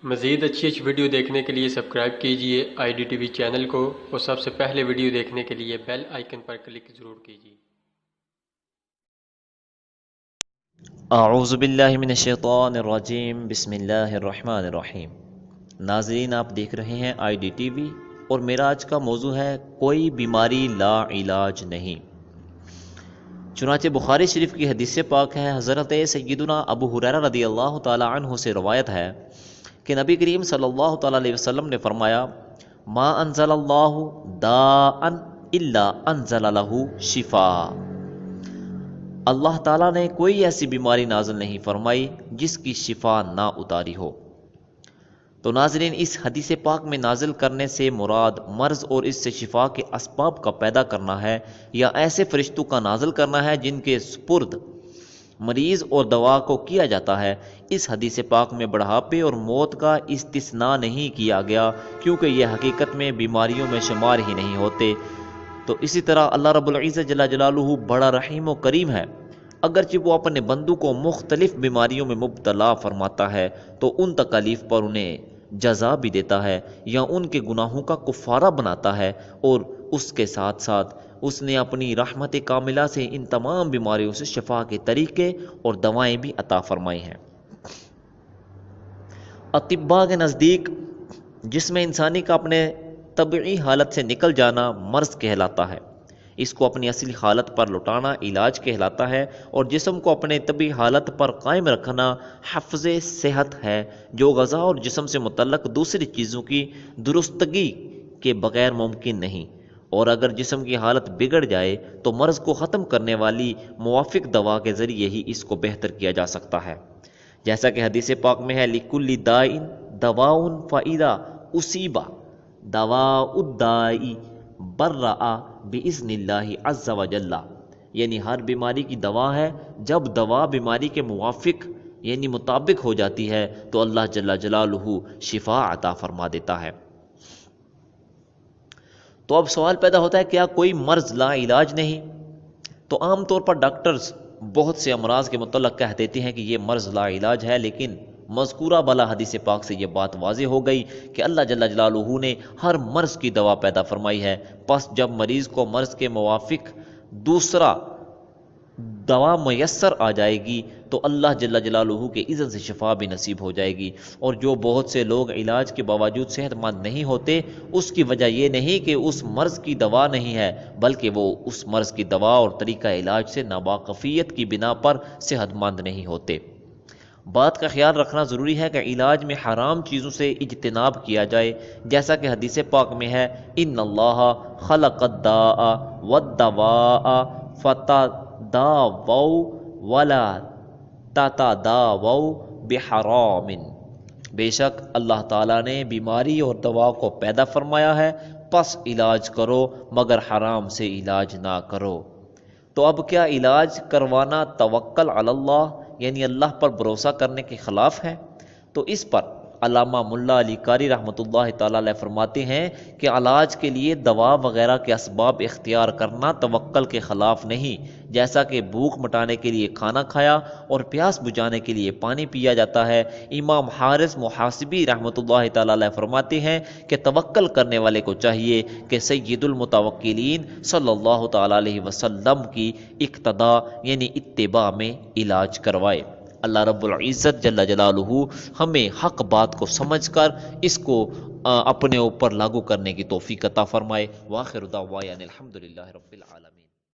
مزید اچھی ویڈیو دیکھنے کے لیے سبسکرائب کیجیے I D T V channel کو، اور سب سے پہلے ویڈیو دیکھنے کے لیے بیل آئیکن پر کلک ضرور کیجیے۔ اعوذ باللہ من الشیطان الرجیم، بسم اللہ الرحمن الرحیم۔ ناظرین، آپ دیکھ رہے ہیں آئی ڈی ٹی وی، اور میرا آج کا موضوع ہے کوئی بیماری لا علاج نہیں۔ چنانچہ بخاری شریف کی حدیث پاک ہے، حضرت سیدنا ابو ہریرہ رضی اللہ تعالی عنہ سے روایت ہے کہ نبی کریم صلی اللہ تعالی علیہ وسلم نے فرمایا، ما انزل اللہ داء الا انزل له شفاء۔ اللہ تعالیٰ نے کوئی ایسی بیماری نازل نہیں فرمائی جس کی شفا نہ اتاری ہو۔ تو ناظرین، اس حدیث پاک میں نازل کرنے سے مراد مرض اور اس سے شفا کے اسباب کا پیدا کرنا ہے، یا ایسے فرشتوں کا نازل کرنا ہے جن کے سپرد مریض اور دوا کو کیا جاتا ہے۔ اس حدیث پاک میں بڑھاپے اور موت کا استثناء نہیں کیا گیا، کیونکہ یہ حقیقت میں بیماریوں میں شمار ہی نہیں ہوتے۔ تو اسی طرح اللہ رب العزت جل جلالہ بڑا رحیم و کریم ہے، اگرچہ وہ اپنے بندوں کو مختلف بیماریوں میں مبتلا فرماتا ہے تو ان تکالیف پر انہیں جزا بھی دیتا ہے، یا ان کے گناہوں کا کفارہ بناتا ہے، اور اس کے ساتھ ساتھ اس نے اپنی رحمت کاملہ سے ان تمام بیماریوں سے شفا کے طریقے اور دوائیں بھی عطا فرمائی ہیں۔ اطباء کے نزدیک جسم انسانی کا اپنے طبعی حالت سے نکل جانا مرض کہلاتا ہے، اس کو اپنی اصلی حالت پر لوٹانا علاج کہلاتا ہے، اور جسم کو اپنے طبعی حالت پر قائم رکھنا حفظ صحت ہے، جو غذا اور جسم سے متعلق دوسری چیزوں کی درستگی کے بغیر ممکن نہیں۔ اور اگر جسم کی حالت بگڑ جائے تو مرض کو ختم کرنے والی موافق دوا کے ذریعے ہی اس کو بہتر کیا جا سکتا ہے، جیسا کہ حدیث پاک میں ہے، لِكُلِّ دَاءٍ دَوَاءٌ فَإِذَا أُصِيبَ دَوَاءُ الدَّاءِ بَرَّأَ بِإِذْنِ اللَّهِ عَزَّ وَجَلَّ۔ یعنی ہر بیماری کی دوا ہے، جب دوا بیماری کے موافق یعنی مطابق ہو جاتی ہے تو اللہ جل جلالہ شفا عطا فرما دیتا ہے۔ تو اب سوال پیدا ہوتا ہے، کیا کوئی مرض لا علاج نہیں؟ تو عام طور پر ڈاکٹرز بہت سے امراض کے متعلق کہہ دیتے ہیں کہ یہ مرض لا علاج ہے، لیکن مذکورہ بالا حدیث پاک سے یہ بات واضح ہو گئی کہ اللہ جل جلالہ نے ہر مرض کی دوا پیدا فرمائی ہے۔ پس جب مریض کو مرض کے موافق دوسرا دوا میسر آ جائے گی تو اللہ جل جلالہ کے اذن سے شفا بھی نصیب ہو جائے گی۔ اور جو بہت سے لوگ علاج کے باوجود صحت مند نہیں ہوتے، اس کی وجہ یہ نہیں کہ اس مرض کی دوا نہیں ہے، بلکہ وہ اس مرض کی دوا اور طریقہ علاج سے ناواقفیت کی بنا پر صحت مند نہیں ہوتے۔ بات کا خیال رکھنا ضروری ہے کہ علاج میں حرام چیزوں سے اجتناب کیا جائے، جیسا کہ حدیث پاک میں ہے، ان اللہ خلق الداء والدواء فتداووا ولا تتداووا بحرام۔ بے شک اللہ تعالیٰ نے بیماری اور دوا کو پیدا فرمایا ہے، پس علاج کرو مگر حرام سے علاج نہ کرو۔ تو اب کیا علاج کروانا توکل علی اللہ یعنی اللہ پر بھروسہ کرنے کے خلاف ہے؟ تو اس پر علامہ ملا علی قاری رحمۃ اللہ تعالی علیہ فرماتے ہیں کہ علاج کے لیے دوا وغیرہ کے اسباب اختیار کرنا توکل کے خلاف نہیں، جیسا کہ بھوک مٹانے کے لیے کھانا کھایا اور پیاس بجھانے کے لیے پانی پیا جاتا ہے۔ امام حارث محاسبی رحمۃ اللہ تعالی علیہ فرماتے ہیں کہ توکل کرنے والے کو چاہیے کہ سید المتوکلین صلی اللہ تعالی علیہ وسلم کی اقتداء یعنی اتباع میں علاج کروائے۔ اللہ رب العزت جل جلالہ ہمیں حق بات کو سمجھ کر اس کو اپنے اوپر لاگو کرنے کی توفیق عطا فرمائے۔ وآخر دعوانا الحمدللہ رب العالمین۔